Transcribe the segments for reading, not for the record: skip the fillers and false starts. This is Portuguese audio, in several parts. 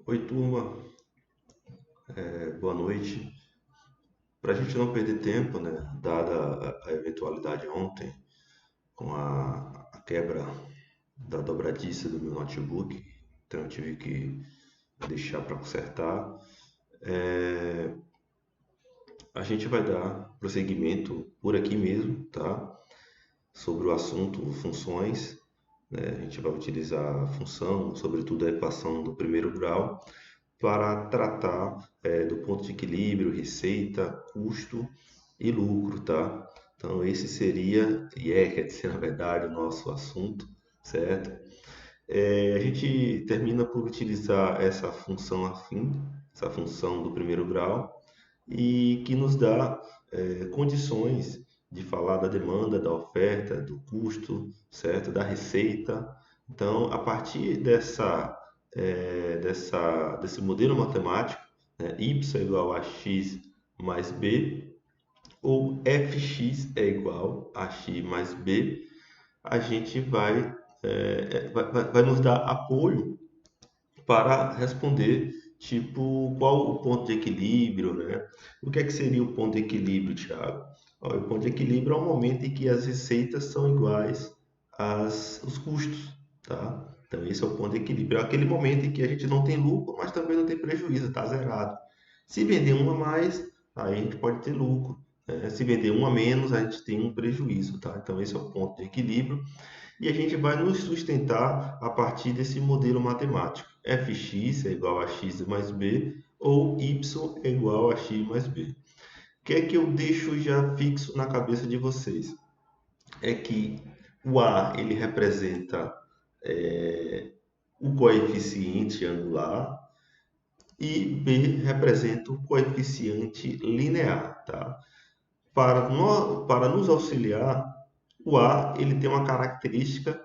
Oi, turma, boa noite. Para a gente não perder tempo, né, dada a eventualidade ontem com a quebra da dobradiça do meu notebook, então eu tive que deixar para consertar. A gente vai dar prosseguimento por aqui mesmo, tá? Sobre o assunto funções, né? A gente vai utilizar a função, sobretudo a equação do primeiro grau, para tratar do ponto de equilíbrio, receita, custo e lucro, tá? Então esse seria, quer dizer, na verdade, o nosso assunto, certo? A gente termina por utilizar essa função afim, essa função do primeiro grau, e que nos dá condições de falar da demanda, da oferta, do custo, certo? Da receita. Então, a partir desse modelo matemático, né, y é igual a x mais b, ou fx é igual a x mais b, a gente vai nos dar apoio para responder, tipo, qual o ponto de equilíbrio, né? O que seria o ponto de equilíbrio, Thiago? Ó, o ponto de equilíbrio é o momento em que as receitas são iguais aos custos, tá? Então, esse é o ponto de equilíbrio. É aquele momento em que a gente não tem lucro, mas também não tem prejuízo, está zerado. Se vender um a mais, aí a gente pode ter lucro, né? Se vender um a menos, a gente tem um prejuízo, tá? Então, esse é o ponto de equilíbrio e a gente vai nos sustentar a partir desse modelo matemático. Fx é igual a x mais b ou y é igual a x mais b. O que é que eu deixo já fixo na cabeça de vocês? É que o A ele representa o coeficiente angular e B representa o coeficiente linear, tá? Para nos auxiliar, o A ele tem uma característica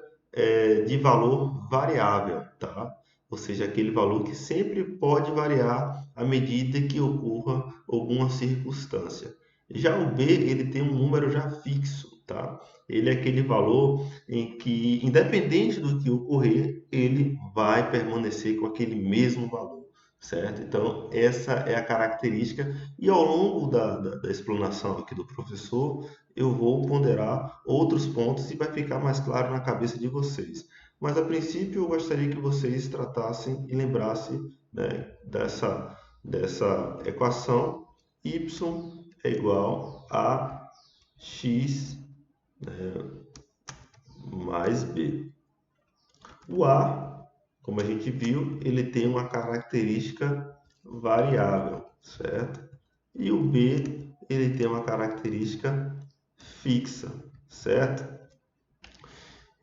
de valor variável, tá? Ou seja, aquele valor que sempre pode variar à medida que ocorra alguma circunstância. Já o B ele tem um número já fixo, tá? Ele é aquele valor em que, independente do que ocorrer, ele vai permanecer com aquele mesmo valor, certo? Então, essa é a característica, e ao longo da explanação aqui do professor, eu vou ponderar outros pontos e vai ficar mais claro na cabeça de vocês. Mas a princípio eu gostaria que vocês tratassem e lembrassem, né, dessa equação y é igual a x mais b. O a, como a gente viu, ele tem uma característica variável, certo? E o b, ele tem uma característica fixa, certo?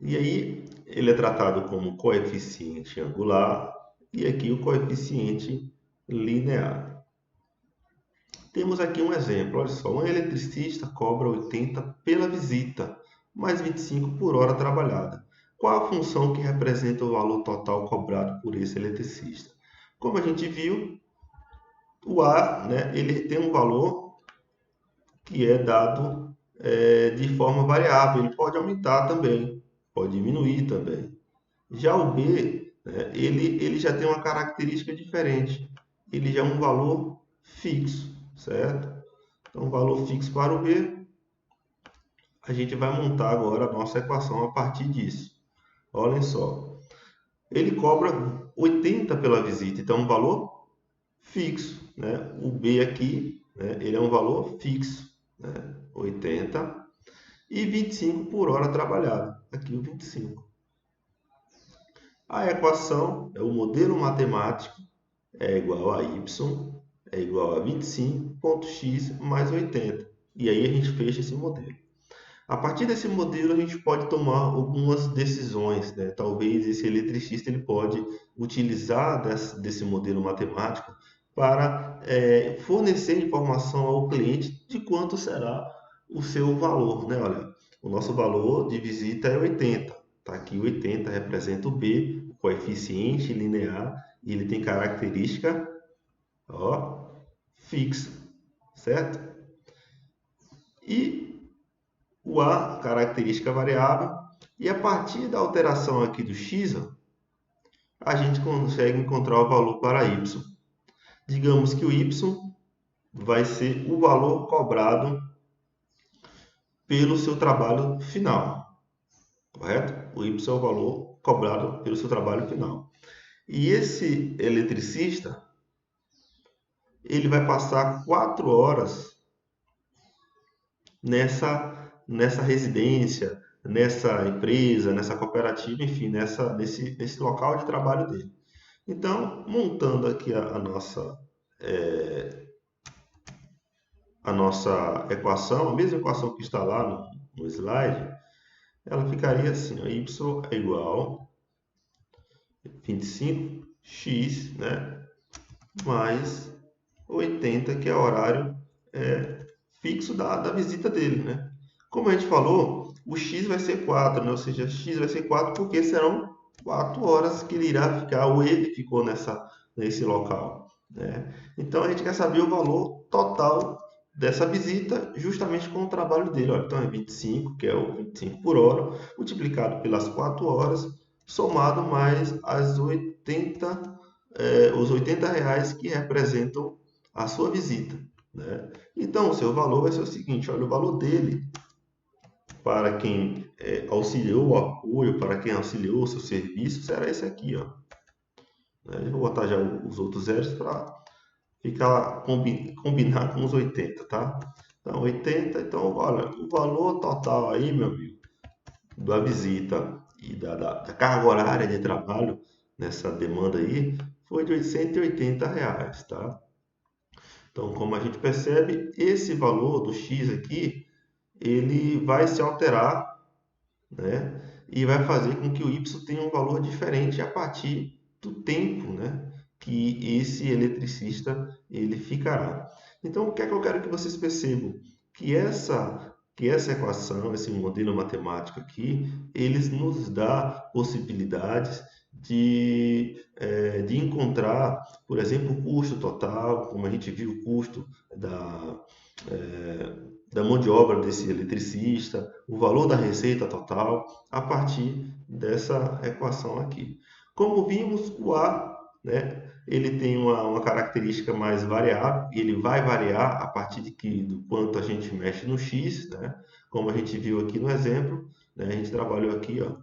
E aí ele é tratado como coeficiente angular e aqui o coeficiente linear. Temos aqui um exemplo, olha só, um eletricista cobra 80 pela visita, mais 25 por hora trabalhada. Qual a função que representa o valor total cobrado por esse eletricista? Como a gente viu, o A, né, ele tem um valor que é dado de forma variável, ele pode aumentar também, pode diminuir também. Já o B, né, ele já tem uma característica diferente. Ele já é um valor fixo, certo? Então, valor fixo para o B, a gente vai montar agora a nossa equação a partir disso. Olhem só. Ele cobra 80 pela visita, então é um valor fixo, né? O B aqui, né, ele é um valor fixo, né? 80 e 25 por hora trabalhada. Aqui o 25. A equação é o modelo matemático é igual a y é igual a 25.x mais 80. E aí a gente fecha esse modelo. A partir desse modelo a gente pode tomar algumas decisões, né? Talvez esse eletricista ele pode utilizar desse modelo matemático para fornecer informação ao cliente de quanto será o seu valor, né? Olha, o nosso valor de visita é 80. Tá aqui 80 representa o B, o coeficiente linear, e ele tem característica, ó, fixa, certo? E o A, característica variável, e a partir da alteração aqui do x, a gente consegue encontrar o valor para y. Digamos que o y vai ser o valor cobrado pelo seu trabalho final, correto? O y é o valor cobrado pelo seu trabalho final. E esse eletricista, ele vai passar 4 horas nessa residência, nessa empresa, nessa cooperativa, enfim, nesse local de trabalho dele. Então, montando aqui a nossa equação, a mesma equação que está lá no slide, ela ficaria assim, ó, y é igual a 25x, né, mais 80, que é o horário fixo da visita dele, né? Como a gente falou, o x vai ser 4, né? Ou seja, x vai ser 4 porque serão 4 horas que ele irá ficar, ou ele ficou nesse local, né? Então, a gente quer saber o valor total dessa visita justamente com o trabalho dele. Olha, então, é 25, que é o 25 por hora, multiplicado pelas 4 horas, somado mais os 80 reais que representam a sua visita, né? Então, o seu valor vai ser o seguinte, olha, o valor dele para quem auxiliou o apoio, para quem auxiliou o seu serviço, será esse aqui, ó. Eu vou botar já os outros zeros para combinar com os 80, tá? Então, 80, então, olha, o valor total aí, meu amigo, da visita e da carga horária de trabalho nessa demanda aí, foi de 180 reais, tá? Então, como a gente percebe, esse valor do x aqui, ele vai se alterar, né? E vai fazer com que o y tenha um valor diferente a partir do tempo, né, que esse eletricista ele ficará. Então, o que é que eu quero que vocês percebam? Que essa equação, esse modelo matemático aqui, eles nos dá possibilidades de encontrar, por exemplo, o custo total, como a gente viu o custo da mão de obra desse eletricista, o valor da receita total, a partir dessa equação aqui. Como vimos, o A, né, ele tem uma característica mais variável, ele vai variar a partir do quanto a gente mexe no X, né? Como a gente viu aqui no exemplo, né, a gente trabalhou aqui, ó,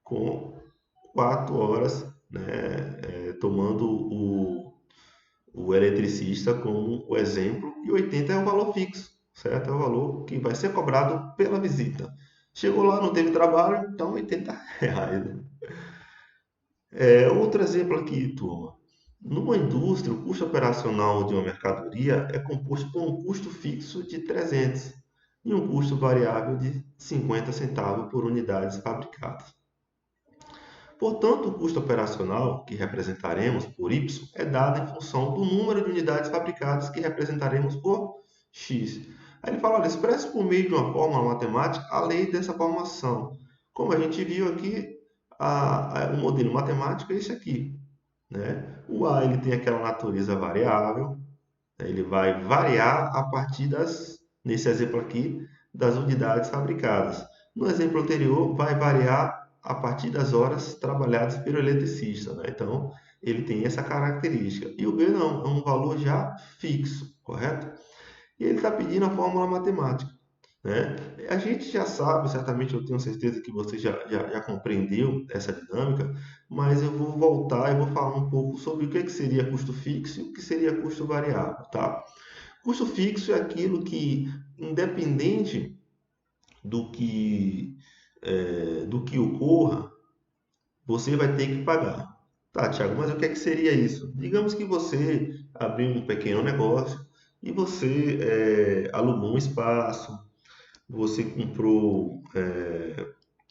com 4 horas, né, tomando o eletricista como o exemplo, e 80 é o valor fixo, certo? É o valor que vai ser cobrado pela visita. Chegou lá, não teve trabalho, então 80 reais. Né? Outro exemplo aqui, turma. Numa indústria, o custo operacional de uma mercadoria é composto por um custo fixo de 300 e um custo variável de 50 centavos por unidades fabricadas. Portanto, o custo operacional que representaremos por y é dado em função do número de unidades fabricadas que representaremos por x. Aí ele fala, olha, expresse por meio de uma fórmula matemática a lei dessa formação. Como a gente viu aqui, o modelo matemático é esse aqui, né? O A ele tem aquela natureza variável, né? Ele vai variar a partir nesse exemplo aqui, das unidades fabricadas. No exemplo anterior, vai variar a partir das horas trabalhadas pelo eletricista, né? Então, ele tem essa característica. E o B não, é um valor já fixo, correto? E ele está pedindo a fórmula matemática, né? A gente já sabe, certamente eu tenho certeza que você já compreendeu essa dinâmica, mas eu vou voltar e vou falar um pouco sobre o que seria custo fixo e o que seria custo variável, tá? Custo fixo é aquilo que, independente do que ocorra, você vai ter que pagar. Tá, Thiago, mas o que é que seria isso? Digamos que você abriu um pequeno negócio e você alugou um espaço, você comprou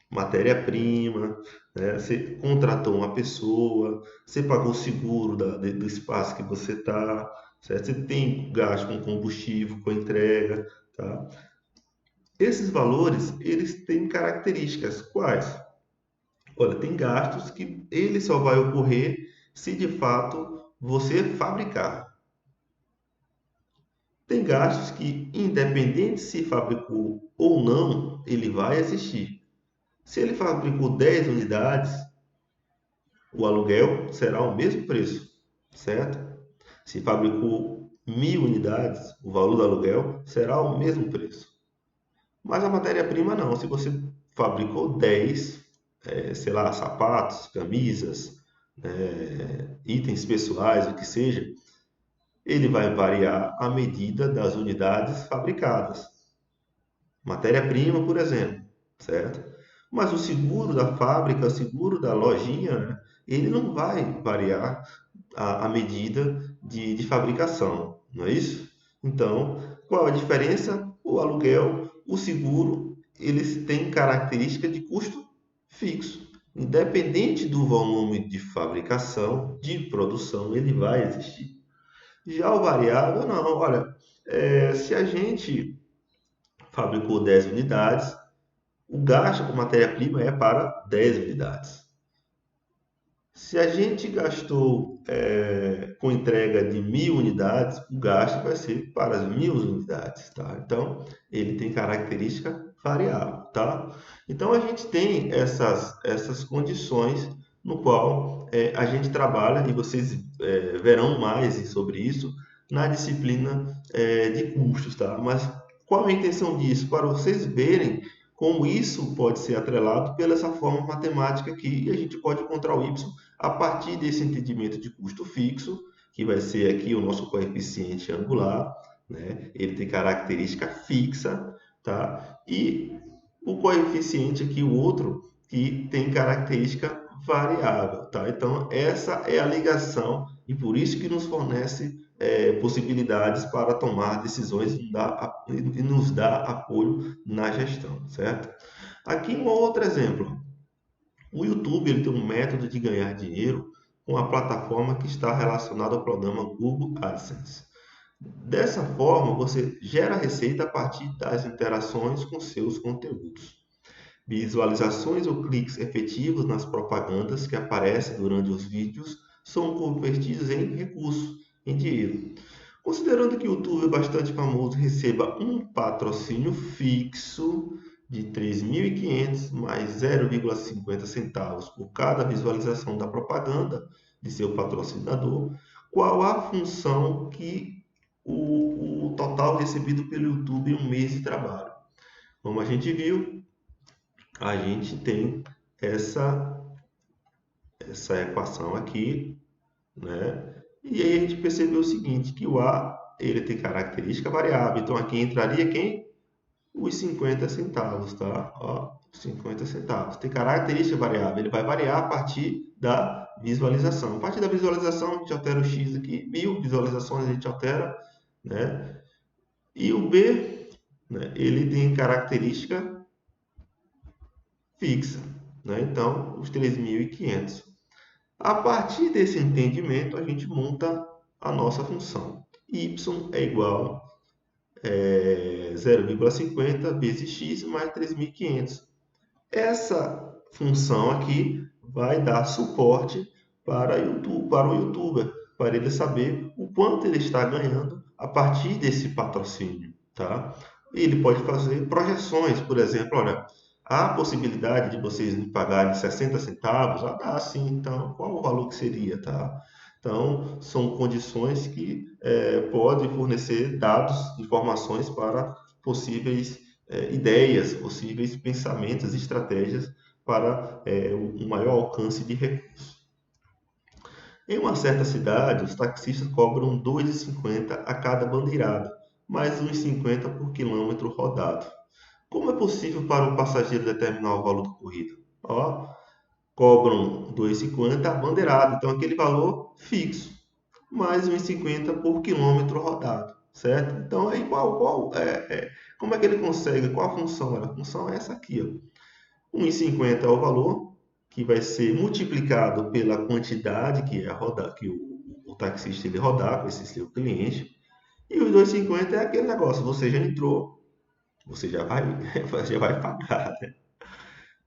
matéria-prima, né? Você contratou uma pessoa, você pagou o seguro do espaço que você está, certo? Você tem gasto com combustível, com entrega, tá? Esses valores, eles têm características quais? Olha, tem gastos que ele só vai ocorrer se de fato você fabricar. Tem gastos que, independente se fabricou ou não, ele vai existir. Se ele fabricou 10 unidades, o aluguel será o mesmo preço, certo? Se fabricou 1.000 unidades, o valor do aluguel será o mesmo preço. Mas a matéria-prima não. Se você fabricou 10, sei lá, sapatos, camisas, itens pessoais, o que seja, ele vai variar à medida das unidades fabricadas. Matéria-prima, por exemplo, certo? Mas o seguro da fábrica, o seguro da lojinha, né, ele não vai variar à medida de fabricação, não é isso? Então, qual a diferença? O aluguel, o seguro, eles têm característica de custo fixo. Independente do volume de fabricação, de produção, ele vai existir. Já o variável, não. Olha, se a gente fabricou 10 unidades, o gasto com matéria-prima é para 10 unidades. Se a gente gastou com entrega de 1.000 unidades, o gasto vai ser para as 1.000 unidades, tá? Então, ele tem característica variável, tá? Então, a gente tem essas condições no qual a gente trabalha, e vocês verão mais sobre isso na disciplina de custos, tá? Mas qual a intenção disso? Para vocês verem como isso pode ser atrelado pela essa forma matemática aqui, e a gente pode encontrar o y a partir desse entendimento de custo fixo, que vai ser aqui o nosso coeficiente angular, né? Ele tem característica fixa, tá? E o coeficiente aqui, o outro, que tem característica variável, tá? Então, essa é a ligação e por isso que nos fornece possibilidades para tomar decisões e nos dá apoio na gestão, certo? Aqui um outro exemplo. O YouTube ele tem um método de ganhar dinheiro com a plataforma que está relacionada ao programa Google AdSense. Dessa forma, você gera receita a partir das interações com seus conteúdos. Visualizações ou cliques efetivos nas propagandas que aparecem durante os vídeos são convertidos em recursos, em dinheiro. Considerando que o YouTube é bastante famoso, receba um patrocínio fixo de 3.500 mais 0,50 centavos por cada visualização da propaganda de seu patrocinador, qual a função que o total recebido pelo YouTube em um mês de trabalho? Como a gente viu, a gente tem essa equação aqui, né? E aí a gente percebeu o seguinte, que o A ele tem característica variável. Então aqui entraria quem? Os 50 centavos, tá? Ó, 50 centavos. Tem característica variável. Ele vai variar a partir da visualização. A partir da visualização, a gente altera o X aqui. 1.000 visualizações a gente altera, né? E o B, né, ele tem característica fixa, né? Então, os 3.500. A partir desse entendimento, a gente monta a nossa função. Y é igual a 0,50 vezes x mais 3.500. Essa função aqui vai dar suporte para o youtuber, para ele saber o quanto ele está ganhando a partir desse patrocínio, tá? Ele pode fazer projeções, por exemplo, olha, há a possibilidade de vocês me pagarem 60 centavos? Ah, dá sim, então qual o valor que seria, tá? Então, são condições que podem fornecer dados, informações para possíveis ideias, possíveis pensamentos, estratégias para um maior alcance de recursos. Em uma certa cidade, os taxistas cobram R$ 2,50 a cada bandeirada, mais R$ 1,50 por quilômetro rodado. Como é possível para o passageiro determinar o valor do corrido? Ó, cobram R$ 2,50 a bandeirada, então aquele valor fixo, mais R$ 1,50 por quilômetro rodado, certo? Então aí como é que ele consegue? Qual a função? A função é essa aqui, ó. 1,50 é o valor que vai ser multiplicado pela quantidade que é rodar, que o taxista ele rodar com esse seu cliente, e os 2,50 é aquele negócio, você já entrou, você já vai, já vai pagar, né?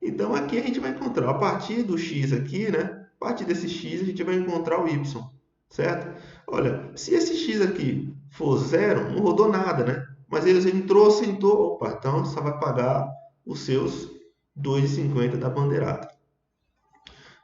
Então aqui a gente vai encontrar a partir do x aqui, né? A partir desse x a gente vai encontrar o y, certo? Olha, se esse x aqui for zero, não rodou nada, né? Mas ele entrou, sentou, opa, então só vai pagar os seus 2,50 da bandeirada.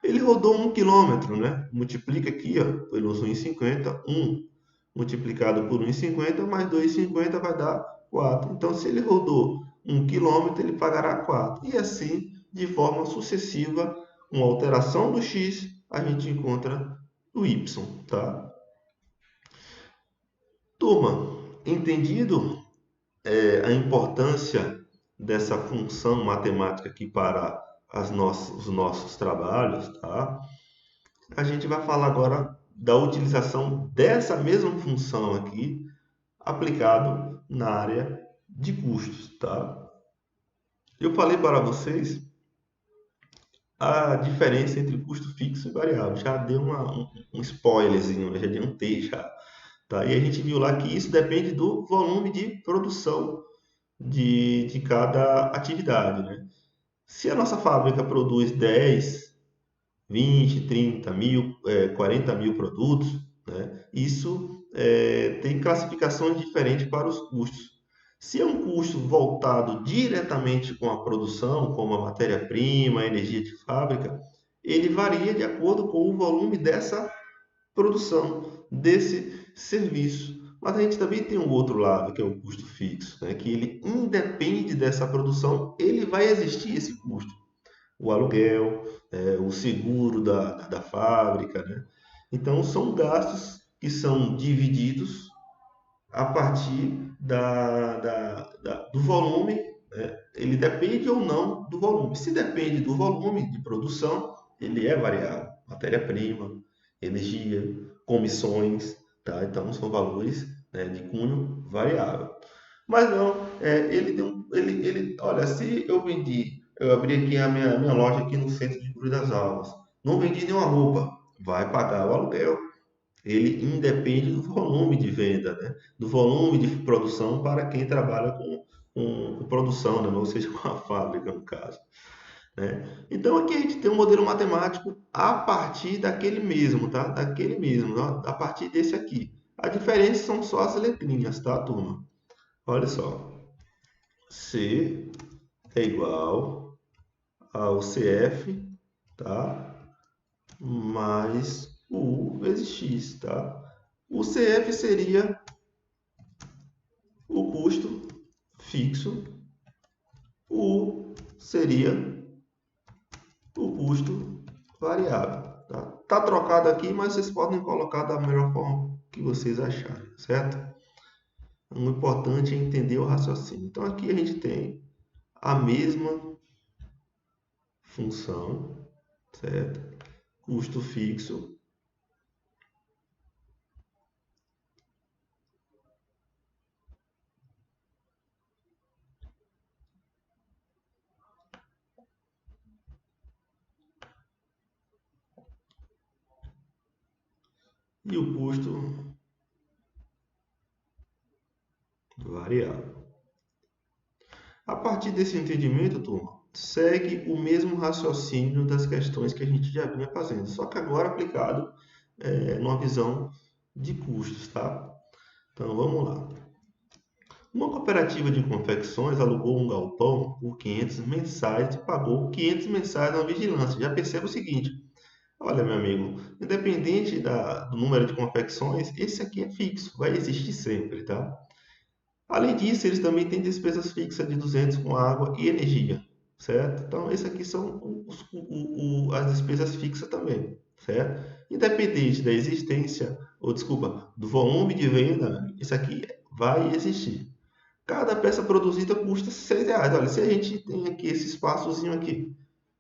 Ele rodou 1 quilômetro, né? Multiplica aqui, ó, pelos 1,50, 1 multiplicado por 1,50 mais 2,50 vai dar 4. Então, se ele rodou 1 quilômetro, ele pagará 4. E assim, de forma sucessiva, com alteração do x, a gente encontra o y, tá? Turma, entendido a importância dessa função matemática aqui para os nossos trabalhos, tá? A gente vai falar agora da utilização dessa mesma função aqui aplicado na área de custos, tá? Eu falei para vocês a diferença entre custo fixo e variável. Já dei um spoilerzinho, já adiantei já, tá? E a gente viu lá que isso depende do volume de produção de cada atividade, né? Se a nossa fábrica produz 10, 20, 30 mil, 40 mil produtos, né? Isso tem classificações diferentes para os custos. Se é um custo voltado diretamente com a produção, como a matéria-prima, a energia de fábrica, ele varia de acordo com o volume dessa produção, desse serviço. Mas a gente também tem um outro lado, que é o custo fixo, né? Que ele independe dessa produção, ele vai existir esse custo. O aluguel, o seguro da fábrica, né? Então, são gastos que são divididos a partir do volume, né? Ele depende ou não do volume. Se depende do volume de produção, ele é variável. Matéria-prima, energia, comissões, tá? Então, são valores, né, de cunho variável. Mas não, olha, se eu abri aqui a minha loja aqui no centro de Cruz das Almas, não vendi nenhuma roupa, vai pagar o aluguel. Ele independe do volume de venda, né? Do volume de produção para quem trabalha com produção, né? Ou seja, com a fábrica, no caso, né? Então, aqui a gente tem um modelo matemático a partir daquele mesmo, tá? Daquele mesmo, ó, a partir desse aqui. A diferença são só as letrinhas, tá, turma? Olha só. C é igual ao CF, tá? Mais o U vezes X, tá? O CF seria o custo fixo, o U seria o custo variável. Tá trocado aqui, mas vocês podem colocar da melhor forma que vocês acharem, certo? O importante é entender o raciocínio. Então aqui a gente tem a mesma função, certo? Custo fixo e o custo variável. A partir desse entendimento, turma, segue o mesmo raciocínio das questões que a gente já vinha fazendo, só que agora aplicado numa visão de custos, tá? Então vamos lá. Uma cooperativa de confecções alugou um galpão por 500 mensais e pagou 500 mensais na vigilância. Já perceba o seguinte: olha, meu amigo, independente do número de confecções, esse aqui é fixo, vai existir sempre, tá? Além disso, eles também têm despesas fixas de 200 com água e energia, certo? Então, esses aqui são as despesas fixas também, certo? Independente da existência, ou desculpa, do volume de venda, isso aqui vai existir. Cada peça produzida custa R$ 6. Olha, se a gente tem aqui esse espaçozinho aqui,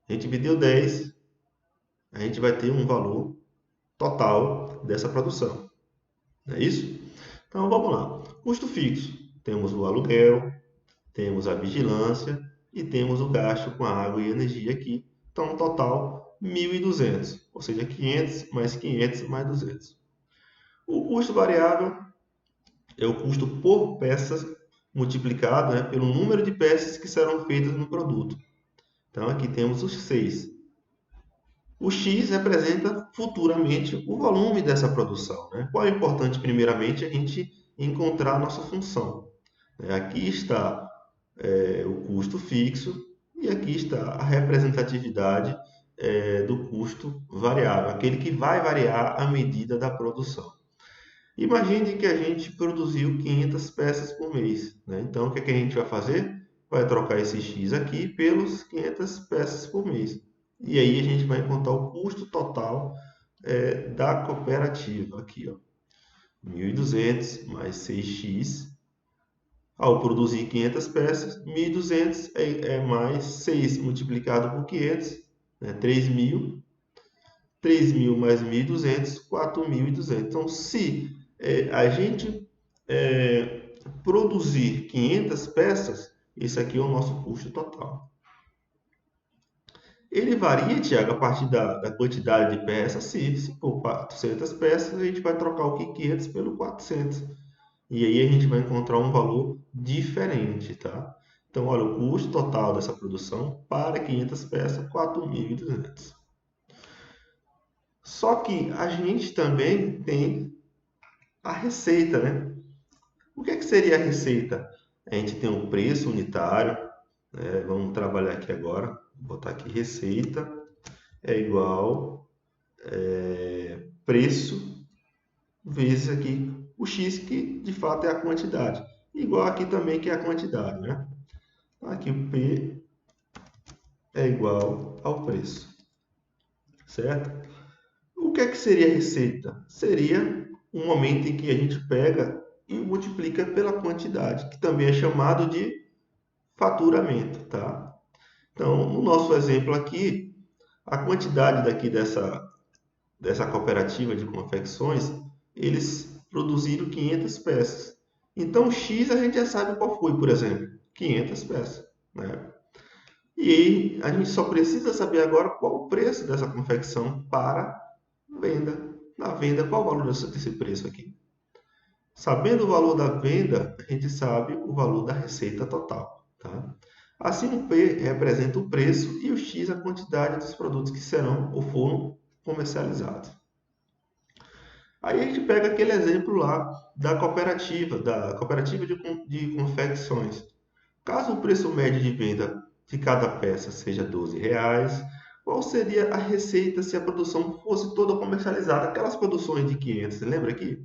a gente vendeu 10, a gente vai ter um valor total dessa produção. Não é isso? Então, vamos lá. Custo fixo. Temos o aluguel, temos a vigilância e temos o gasto com a água e energia aqui. Então, no total, 1.200, ou seja, 500 mais 200. O custo variável é o custo por peças multiplicado, né, pelo número de peças que serão feitas no produto. Então, aqui temos os 6. O X representa futuramente o volume dessa produção, né? Qual é importante, primeiramente, a gente encontrar a nossa função. Aqui está o custo fixo e aqui está a representatividade do custo variável, aquele que vai variar à medida da produção. Imagine que a gente produziu 500 peças por mês, né? Então, o que é que a gente vai fazer? Vai trocar esse X aqui pelos 500 peças por mês. E aí a gente vai encontrar o custo total da cooperativa aqui, ó. 1.200 mais 6x. Ao produzir 500 peças, 1.200 é mais 6 multiplicado por 500, né? 3.000. 3.000 mais 1.200, 4.200. Então, se a gente produzir 500 peças, esse aqui é o nosso custo total. Ele varia, Tiago, a partir da quantidade de peças. Se for 400 peças, a gente vai trocar o 500 pelo 400. E aí a gente vai encontrar um valor diferente, tá? Então, olha, o custo total dessa produção para 500 peças, 4.200. Só que a gente também tem a receita, né? O que seria a receita? A gente tem um preço unitário, né? Vamos trabalhar aqui agora, vou botar aqui receita é igual preço vezes aqui o X, que de fato é a quantidade. Igual aqui também que é a quantidade, né? Aqui o P é igual ao preço, certo? O que seria a receita? Seria um momento em que a gente pega e multiplica pela quantidade, que também é chamado de faturamento, tá? Então, no nosso exemplo aqui, a quantidade daqui dessa cooperativa de confecções, eles produziram 500 peças. Então, X a gente já sabe qual foi, por exemplo, 500 peças, né? E aí, a gente só precisa saber agora qual o preço dessa confecção para venda. Na venda, qual o valor desse preço aqui? Sabendo o valor da venda, a gente sabe o valor da receita total, tá? Assim, o P representa o preço e o X a quantidade dos produtos que serão ou foram comercializados. Aí a gente pega aquele exemplo lá da cooperativa de confecções. Caso o preço médio de venda de cada peça seja R$ 12, qual seria a receita se a produção fosse toda comercializada? Aquelas produções de 500, você lembra aqui?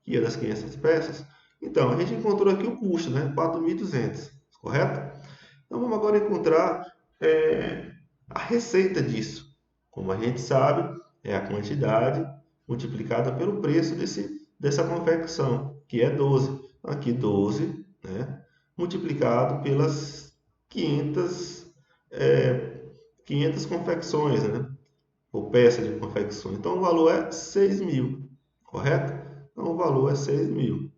Que é das 500 peças? Então, a gente encontrou aqui o custo, né? 4.200, correto? Então, vamos agora encontrar a receita disso. Como a gente sabe, é a quantidade multiplicada pelo preço dessa confecção, que é 12. Aqui 12, né? Multiplicado pelas 500, 500 confecções, né? Ou peças de confecção. Então, o valor é 6.000, correto? Então, o valor é 6.000.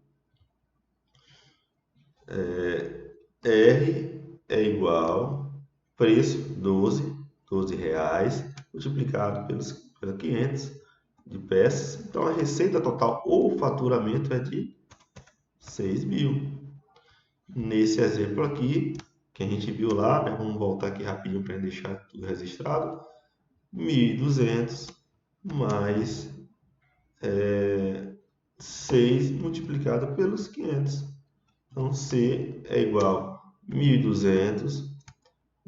R é igual preço 12 reais, multiplicado pelos 500 de peças. Então, a receita total ou faturamento é de 6.000. Nesse exemplo aqui, que a gente viu lá, né? Vamos voltar aqui rapidinho para deixar tudo registrado. 1.200 mais 6 multiplicado pelos 500. Então, C é igual a 1.200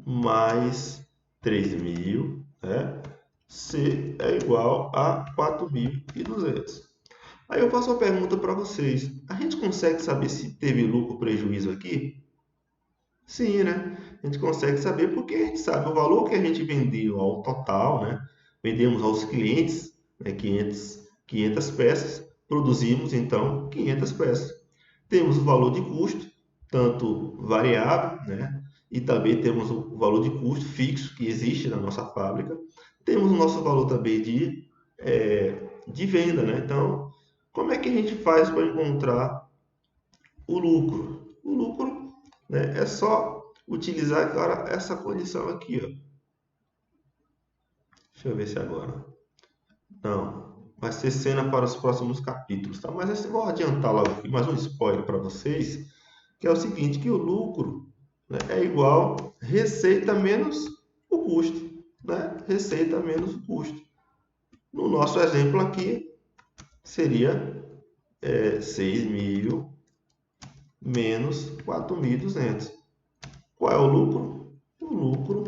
mais 3.000, né? C é igual a 4.200. Aí eu faço uma pergunta para vocês. A gente consegue saber se teve lucro ou prejuízo aqui? Sim, né? A gente consegue saber porque a gente sabe o valor que a gente vendeu ao total, né? Vendemos aos clientes, né? 500 peças, produzimos então 500 peças. Temos o valor de custo, tanto variável, né? E também temos o valor de custo fixo que existe na nossa fábrica. Temos o nosso valor também de venda, né? Então, como é que a gente faz para encontrar o lucro? O lucro, né, é só utilizar agora essa condição aqui, ó. Deixa eu ver se agora. Não, vai ser cena para os próximos capítulos, tá? Mas assim, vou adiantar logo aqui mais um spoiler para vocês, que é o seguinte, que o lucro, né, é igual receita menos o custo, né? Receita menos o custo. No nosso exemplo aqui, seria 6.000 menos 4.200. Qual é o lucro? O lucro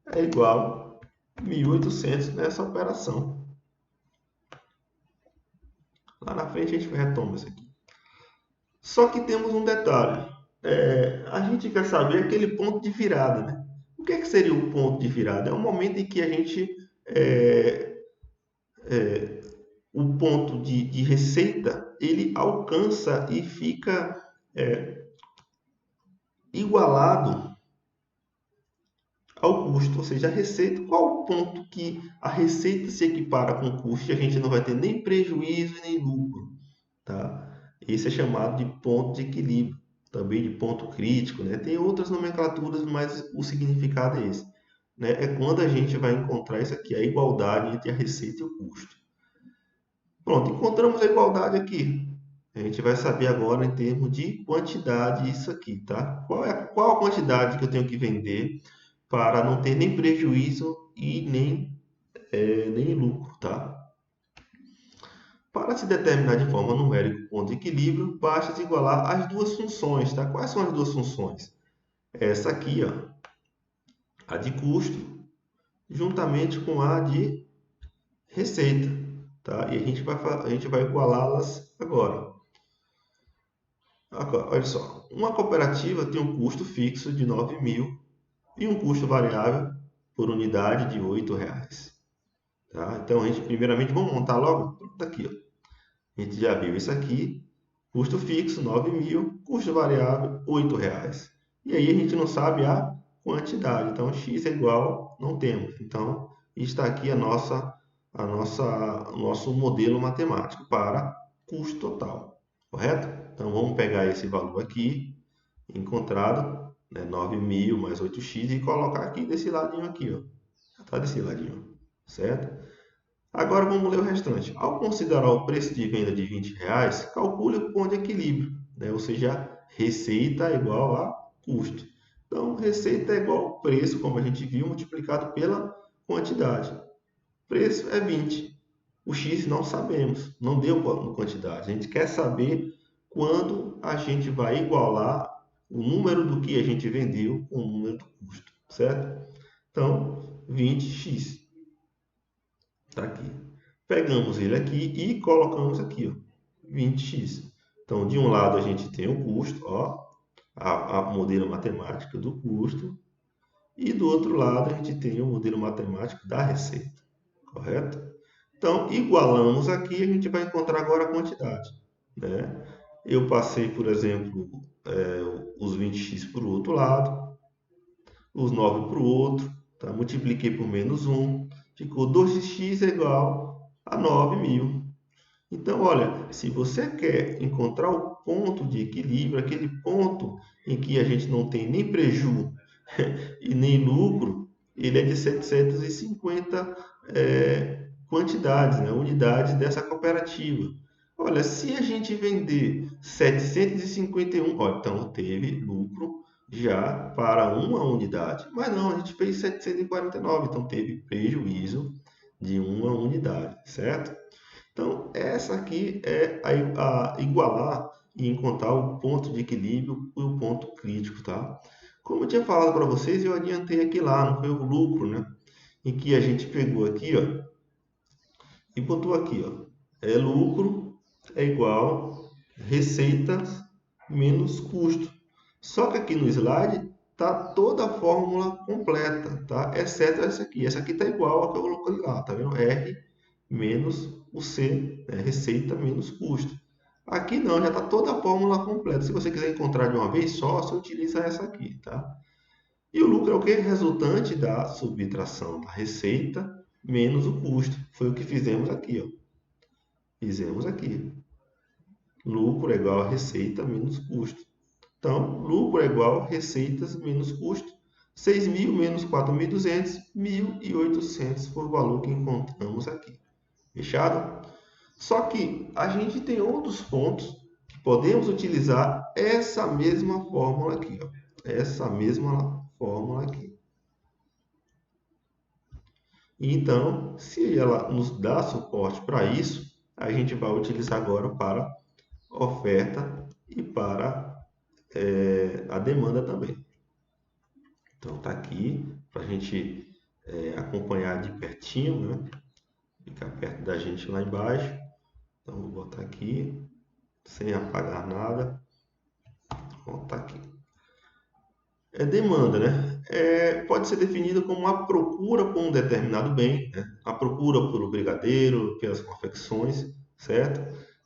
é igual 1.800 nessa operação. Lá na frente a gente retoma isso aqui. Só que temos um detalhe. A gente quer saber aquele ponto de virada, né? O que seria o ponto de virada? É o momento em que a gente o ponto de receita ele alcança e fica igualado ao custo, ou seja, a receita, qual o ponto que a receita se equipara com o custo e a gente não vai ter nem prejuízo nem lucro, tá? Esse é chamado de ponto de equilíbrio, também de ponto crítico, né? Tem outras nomenclaturas, mas o significado é esse, né? É quando a gente vai encontrar isso aqui, a igualdade entre a receita e o custo. Pronto, encontramos a igualdade aqui. A gente vai saber agora em termos de quantidade isso aqui, tá? Qual a quantidade que eu tenho que vender para não ter nem prejuízo e nem lucro, tá? Para se determinar de forma numérica o ponto de equilíbrio, basta se igualar as duas funções, tá? Quais são as duas funções? Essa aqui, ó, a de custo, juntamente com a de receita, tá? E a gente vai igualá-las agora. Olha só, uma cooperativa tem um custo fixo de 9.000 e um custo variável por unidade de R$ 8. Tá? Então, primeiramente, vamos montar logo? Pronto, aqui, ó. A gente já viu isso aqui. Custo fixo, 9.000. Custo variável, R$ 8. E aí a gente não sabe a quantidade. Então, x é igual, não temos. Então, está aqui o nosso modelo matemático para custo total. Correto? Então, vamos pegar esse valor aqui, encontrado, né, 9.000 mais 8x, e colocar aqui desse ladinho aqui, ó. Tá desse ladinho, certo? Agora vamos ler o restante. Ao considerar o preço de venda de R$ 20, calcule o ponto de equilíbrio, né? Ou seja, receita é igual a custo. Então, receita é igual ao preço, como a gente viu, multiplicado pela quantidade. Preço é 20. O X não sabemos, não deu quantidade. A gente quer saber quando a gente vai igualar o número do que a gente vendeu com o número do custo, certo? Então, 20x. Está aqui. Pegamos ele aqui e colocamos aqui, ó, 20x. Então, de um lado a gente tem o custo, ó, a modelo matemático do custo, e do outro lado a gente tem o modelo matemático da receita, correto? Então, igualamos aqui, a gente vai encontrar agora a quantidade, né? Eu passei, por exemplo, os 20x para o outro lado, os 9 para o outro, tá? Multipliquei por menos 1, ficou 2x é igual a 9.000. Então, olha, se você quer encontrar o ponto de equilíbrio, aquele ponto em que a gente não tem nem prejuízo e nem lucro, ele é de 750 quantidades, né, unidades dessa cooperativa. Olha, se a gente vender 751, ó, então teve lucro já para uma unidade. Mas não, a gente fez 749, então teve prejuízo de uma unidade, certo? Então, essa aqui é a igualar e encontrar o ponto de equilíbrio e o ponto crítico, tá? Como eu tinha falado para vocês, eu adiantei aqui lá, não foi o lucro, né? Em que a gente pegou aqui, ó, e botou aqui, ó, lucro é igual receita menos custo. Só que aqui no slide tá toda a fórmula completa, tá? Exceto essa aqui. Essa aqui tá igual a que eu coloquei lá, tá vendo? R menos o C, né? Receita menos custo. Aqui não, já está toda a fórmula completa. Se você quiser encontrar de uma vez só, você utiliza essa aqui, tá? E o lucro é o que? Resultante da subtração da receita menos o custo. Foi o que fizemos aqui, ó. Fizemos aqui. Lucro é igual a receita menos custo. Então, lucro é igual a receitas menos custo. 6.000 menos 4.200, 1.800 foi o valor que encontramos aqui. Fechado? Só que a gente tem outros pontos que podemos utilizar essa mesma fórmula aqui, ó. Essa mesma fórmula aqui. Então, se ela nos dá suporte para isso, a gente vai utilizar agora para oferta e para a demanda também. Então, está aqui para a gente acompanhar de pertinho, né? Ficar perto da gente lá embaixo. Então vou botar aqui, sem apagar nada. Vou botar aqui. Demanda, né? Pode ser definida como a procura por um determinado bem, né? A procura por brigadeiro, pelas confecções, certo?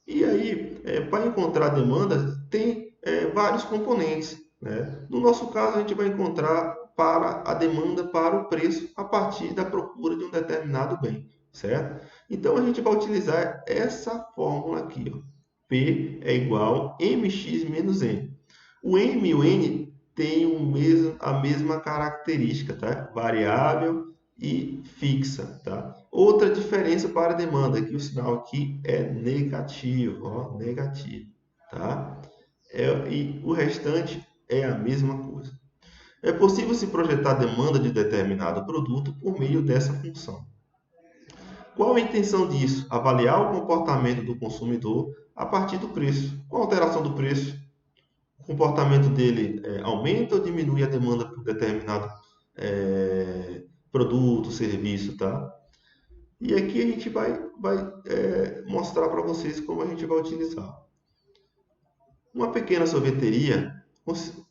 E aí, para encontrar demanda, tem vários componentes, né? No nosso caso, a gente vai encontrar para a demanda para o preço a partir da procura de um determinado bem, certo? Então, a gente vai utilizar essa fórmula aqui, ó. P é igual a mx menos n. O m e o n têm a mesma característica, tá? Variável e fixa, tá? Outra diferença para a demanda, que o sinal aqui é negativo, ó, negativo, tá? E o restante é a mesma coisa. É possível se projetar a demanda de determinado produto por meio dessa função. Qual a intenção disso? Avaliar o comportamento do consumidor a partir do preço. Com a alteração do preço, o comportamento dele aumenta ou diminui a demanda por determinado produto, serviço, tá? E aqui a gente vai mostrar para vocês como a gente vai utilizar. Uma pequena sorveteria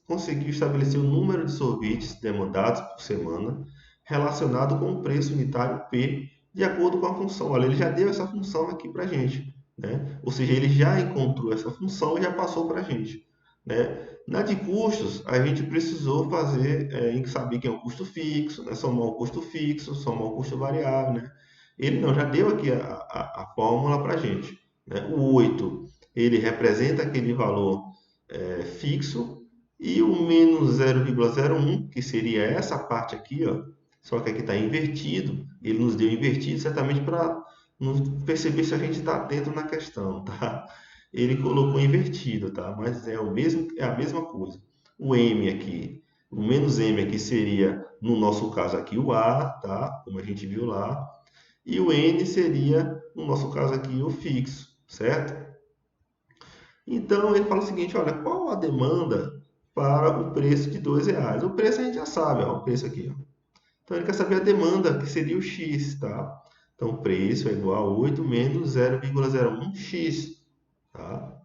conseguiu estabelecer o número de sorvetes demandados por semana relacionado com o preço unitário P de acordo com a função. Olha, ele já deu essa função aqui para a gente, né? Ou seja, ele já encontrou essa função e já passou para a gente, né? Na de custos, a gente precisou saber que é o custo fixo, né? Somar o custo fixo, somar o custo variável, né? Ele não, já deu aqui a fórmula para a gente, né? O 8 ele representa aquele valor fixo, e o menos 0,01, que seria essa parte aqui, ó, só que aqui está invertido, ele nos deu invertido certamente para perceber se a gente está atento na questão, tá? Ele colocou invertido, tá? Mas é a mesma coisa. O M aqui, o menos M aqui seria, no nosso caso aqui, o A, tá? Como a gente viu lá. E o N seria, no nosso caso aqui, o fixo, certo? Então ele fala o seguinte, olha, qual a demanda para o preço de R$ 2? O preço a gente já sabe, ó, o preço aqui. Ó. Então ele quer saber a demanda, que seria o X, tá? Então o preço é igual a 8 menos 0,01x, tá?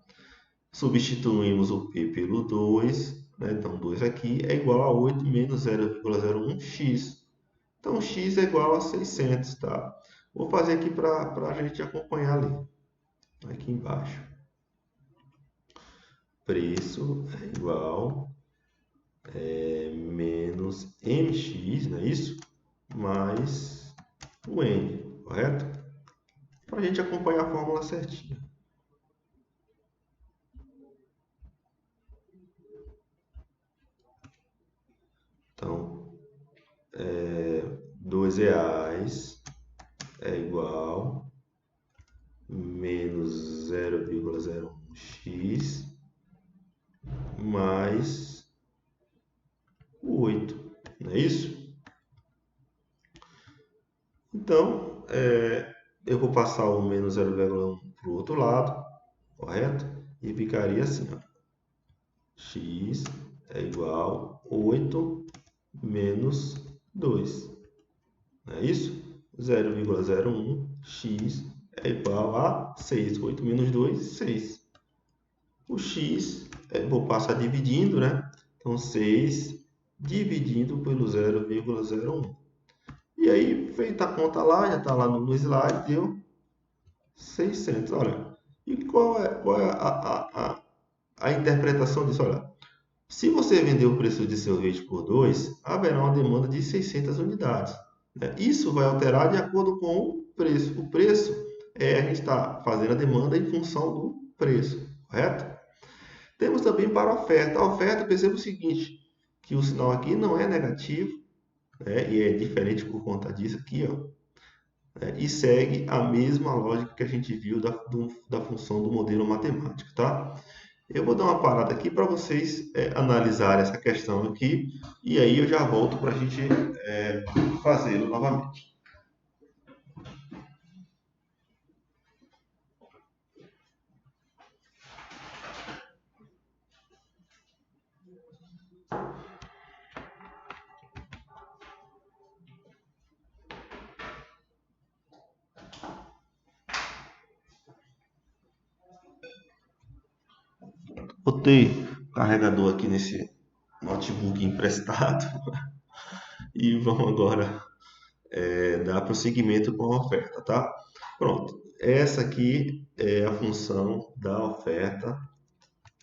Substituímos o P pelo 2, né? Então 2 aqui é igual a 8 menos 0,01x. Então x é igual a 600, tá? Vou fazer aqui para a gente acompanhar ali, aqui embaixo. Preço é igual menos mx, não é isso? Mais o n, correto? Para a gente acompanhar a fórmula certinha. Então, R$ 2 é igual menos 0,01x mais o 8, não é isso? Então, eu vou passar o menos 0,1 para o outro lado, correto? E ficaria assim, ó. X é igual a 8 menos 2. Não é isso? 0,01x é igual a 6. 8 menos 2, 6. O x, vou passar dividindo, né? Então, 6 dividido pelo 0,01. E aí, feita a conta lá, já está lá no slide, deu 600. Olha, e qual é a interpretação disso? Olha, se você vender o preço de sorvete por 2, haverá uma demanda de 600 unidades. Né? Isso vai alterar de acordo com o preço. O preço a gente está fazendo a demanda em função do preço, correto? Temos também para a oferta. A oferta, perceba o seguinte, que o sinal aqui não é negativo, né? E é diferente por conta disso aqui, ó. E segue a mesma lógica que a gente viu da função do modelo matemático, tá? Eu vou dar uma parada aqui para vocês analisarem essa questão aqui e aí eu já volto para a gente fazê-lo novamente. Botei o carregador aqui nesse notebook emprestado e vamos agora dar prosseguimento com a oferta, tá? Pronto, essa aqui é a função da oferta.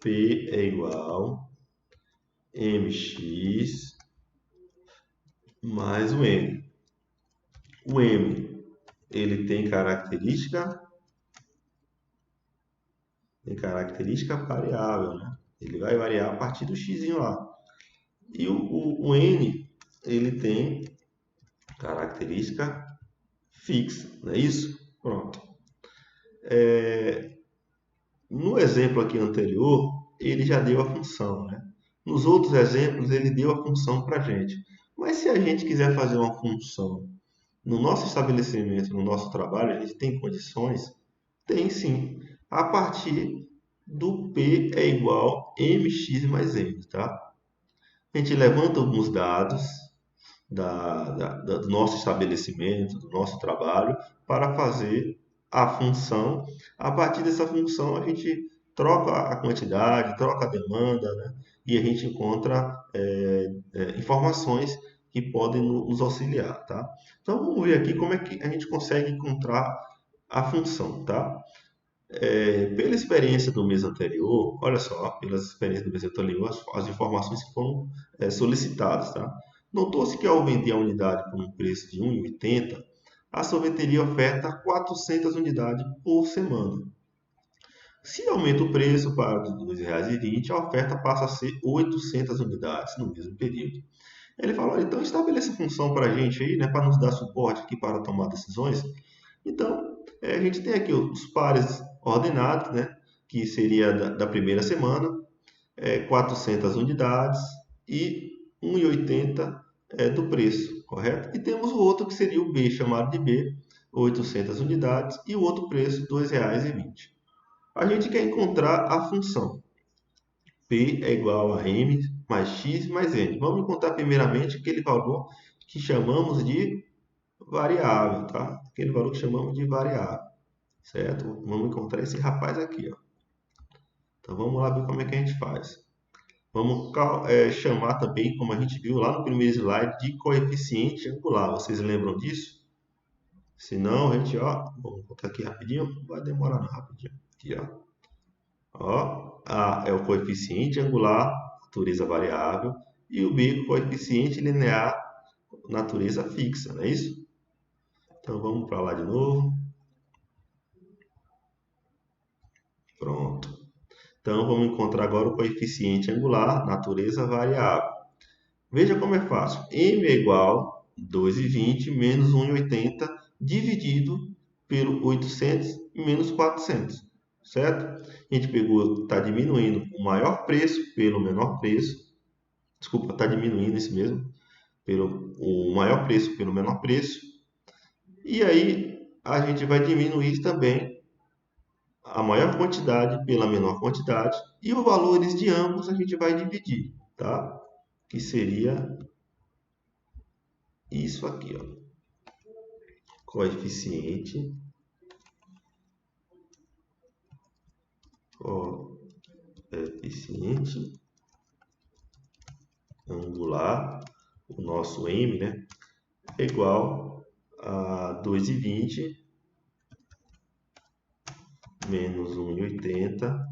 P é igual mx mais o m. O m, ele tem característica variável, né? Ele vai variar a partir do x lá. E o n, ele tem característica fixa, não é isso? Pronto. No exemplo aqui anterior, ele já deu a função, né? Nos outros exemplos, ele deu a função para a gente. Mas se a gente quiser fazer uma função no nosso estabelecimento, no nosso trabalho, a gente tem condições? Tem sim. A partir do P é igual mx mais m, tá? A gente levanta alguns dados do nosso estabelecimento, do nosso trabalho, para fazer a função. A partir dessa função, a gente troca a quantidade, troca a demanda, né? E a gente encontra informações que podem nos auxiliar, tá? Então, vamos ver aqui como é que a gente consegue encontrar a função, tá? Pela experiência do mês anterior, olha só, pelas experiências do mês anterior, as informações que foram solicitadas, tá? Notou-se que ao vender a unidade por um preço de R$ 1,80, a sorveteria oferta 400 unidades por semana. Se aumenta o preço para R$ 2,20, a oferta passa a ser 800 unidades no mesmo período. Ele falou, então estabeleça função para a gente aí, né, para nos dar suporte aqui para tomar decisões. Então, a gente tem aqui os pares ordenados, né, que seria da primeira semana, 400 unidades e 1,80 do preço, correto? E temos o outro que seria o B, chamado de B, 800 unidades, e o outro preço, R$ 2,20. A gente quer encontrar a função P é igual a M mais X mais N. Vamos encontrar primeiramente aquele valor que chamamos de variável, tá? Aquele valor que chamamos de variável, certo? Vamos encontrar esse rapaz aqui, ó. Então vamos lá ver como é que a gente faz. Vamos chamar também, como a gente viu lá no primeiro slide, de coeficiente angular. Vocês lembram disso? Se não, a gente, ó, vamos botar aqui rapidinho, não vai demorar não, rapidinho. Aqui, ó. Ó, A é o coeficiente angular, natureza variável, e o B, coeficiente linear, natureza fixa, não é isso? Então vamos para lá de novo. Pronto. Então vamos encontrar agora o coeficiente angular, natureza variável. Veja como é fácil. M é igual a 2,20 menos 1,80 dividido pelo 800 menos 400, certo? A gente pegou, está diminuindo o maior preço pelo menor preço. Desculpa, está diminuindo esse mesmo. O maior preço pelo menor preço. E aí a gente vai diminuir também a maior quantidade pela menor quantidade. E os valores de ambos a gente vai dividir, tá? Que seria isso aqui, ó. Coeficiente angular, o nosso M, né, é igual a 2,20 menos 1,80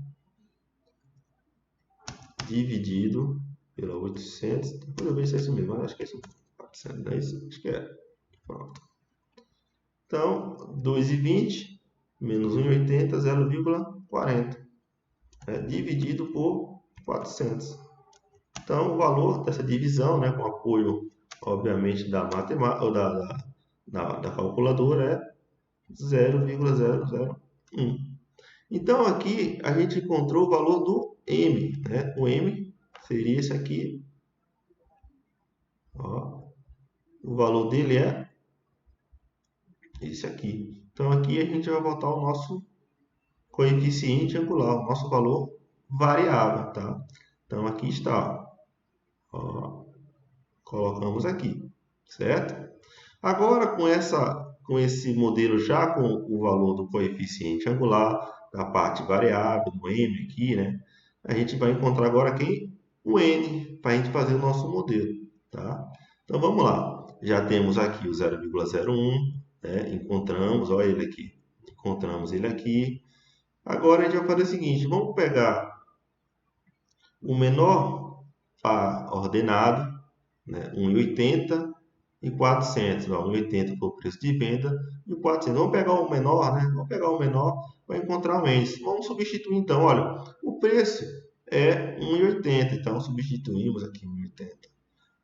dividido pela 800. Depois eu vejo se é isso mesmo, acho que é isso. 400, não é isso? Acho que é. Pronto. Então, 2,20 menos 1,80, 0,40. Dividido por 400. Então, o valor dessa divisão, né, com apoio, obviamente, da matemática, ou da calculadora, é 0,001. Então, aqui a gente encontrou o valor do M, né? O M seria esse aqui. Ó. O valor dele é esse aqui. Então, aqui a gente vai botar o nosso coeficiente angular, o nosso valor variável, tá? Então, aqui está. Ó. Colocamos aqui, certo? Agora, com esse modelo já com o valor do coeficiente angular, da parte variável, do M aqui, né? a gente vai encontrar agora quem? O N, para a gente fazer o nosso modelo, tá? Então vamos lá. Já temos aqui o 0,01, né? Encontramos, olha ele aqui. Encontramos ele aqui. Agora a gente vai fazer o seguinte, vamos pegar o menor par ordenado, né? 1,80 e 400. 1,80 foi o preço de venda e o 400. Vamos pegar o menor, né? Vamos pegar o menor para encontrar o índice. Vamos substituir então, olha, o preço é 1,80, então substituímos aqui 1,80.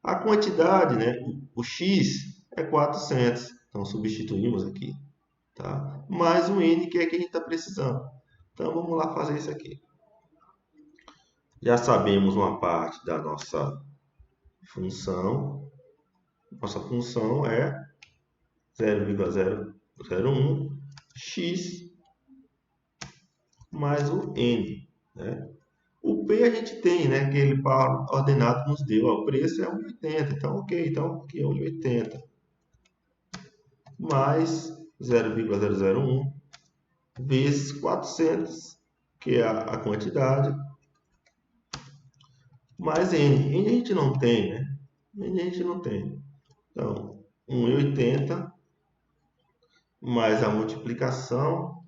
A quantidade, né? O X é 400, então substituímos aqui, tá? Mais um N que é que a gente está precisando. Então vamos lá fazer isso aqui. Já sabemos uma parte da nossa função. Nossa função é 0,001 x mais o n, né? O P a gente tem, né? Aquele par ordenado nos deu. O preço é 1,80. Então, ok. Então, aqui é 1,80. Mais 0,001 vezes 400, que é a quantidade, mais n. N a gente não tem, né? N a gente não tem. Então, 1,80 mais a multiplicação.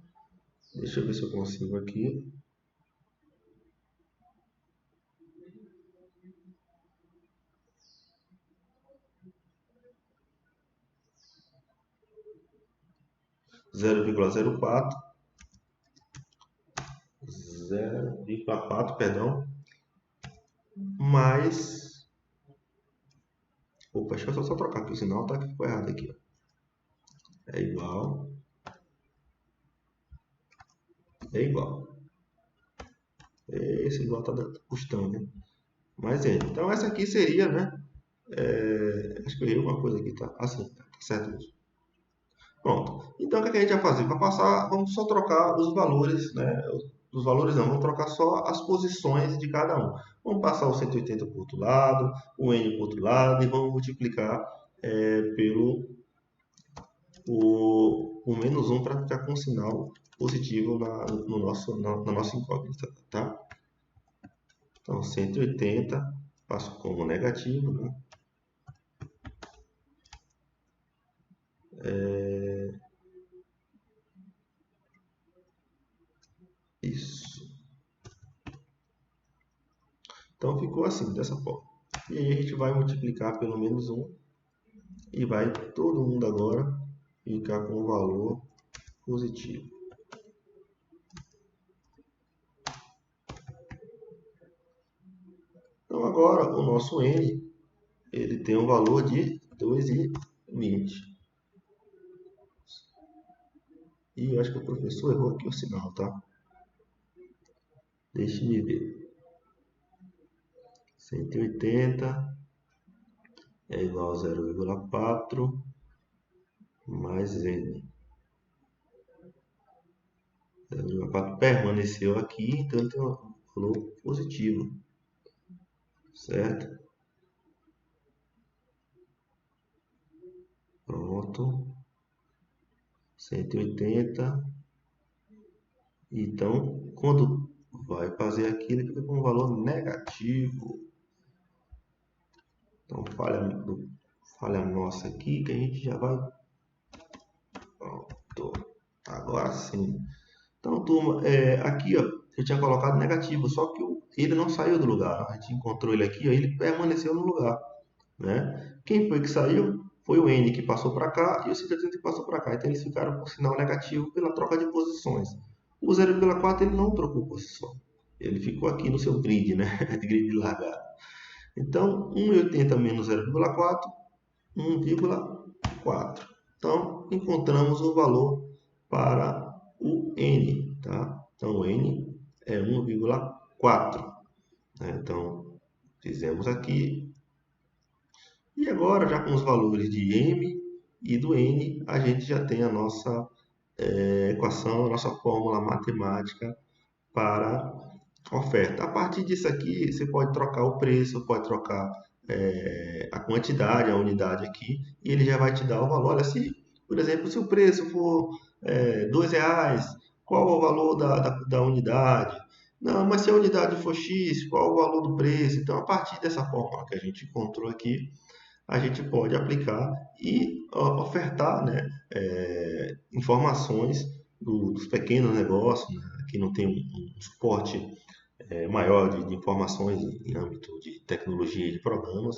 Deixa eu ver se eu consigo aqui. Zero vírgula zero quatro, perdão, mais. Opa, deixa eu só trocar aqui, o sinal tá ficou errado aqui. Ó. É igual. É igual. Esse igual tá custando, né? Mas é. Então essa aqui seria, né? Acho que eu errei alguma coisa aqui, tá? Assim, tá certo mesmo. Pronto. Então o que a gente vai fazer? Para passar, vamos só trocar os valores, né? Os valores não, vamos trocar só as posições de cada um. Vamos passar o 180 para o outro lado, o N para o outro lado e vamos multiplicar pelo o menos 1 para ficar com um sinal positivo na nossa incógnita, tá? Então 180 passo como negativo, né? Isso. Então ficou assim, dessa forma. E aí a gente vai multiplicar pelo menos 1 e vai todo mundo agora ficar com um valor positivo. Então agora o nosso n ele tem um valor de 2,20. E eu acho que o professor errou aqui o sinal, tá? Deixa eu ver. 180 é igual a 0,4 mais n. 0,4 permaneceu aqui, então ele tem um valor positivo, certo? Pronto. 180. Então, quando vai fazer aqui, ele fica com um valor negativo. Então, falha nossa aqui, que a gente já vai... Pronto. Agora sim. Então, turma, aqui, ó, eu tinha colocado negativo, só que ele não saiu do lugar. A gente encontrou ele aqui, ó, ele permaneceu no lugar, né? Quem foi que saiu? Foi o N que passou para cá e o 180 que passou para cá. Então, eles ficaram com sinal negativo pela troca de posições. O 0,4 ele não trocou posição. Ele ficou aqui no seu grid, né? Grid de largada. Então, 1,80 menos 0,4, 1,4. Então, encontramos o valor para o N, tá? Então, o N é 1,4. Né? Então, fizemos aqui. E agora, já com os valores de M e do N, a gente já tem a nossa equação, a nossa fórmula matemática para oferta. A partir disso aqui, você pode trocar o preço, pode trocar a quantidade, a unidade aqui, e ele já vai te dar o valor. Olha, se, por exemplo, se o preço for R$2, qual é o valor da unidade? Não, mas se a unidade for X, qual o valor do preço? Então, a partir dessa fórmula que a gente encontrou aqui, a gente pode aplicar e ofertar, né, informações dos pequenos negócios, né, que não tem um suporte maior de informações em âmbito de tecnologia e de programas.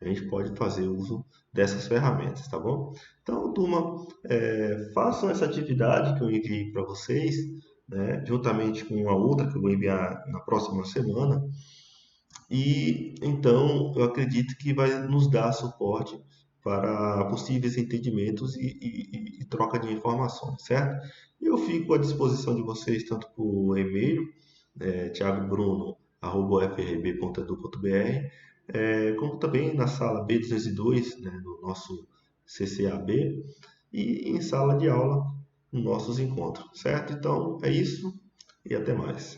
A gente pode fazer uso dessas ferramentas, tá bom? Então, turma, façam essa atividade que eu enviei para vocês, né, juntamente com a outra que eu vou enviar na próxima semana. E então eu acredito que vai nos dar suporte para possíveis entendimentos e troca de informações, certo? Eu fico à disposição de vocês tanto por e-mail, thiagobruno@frb.edu.br, como também na sala B202, né, no nosso CCAB, e em sala de aula nos nossos encontros, certo? Então é isso e até mais.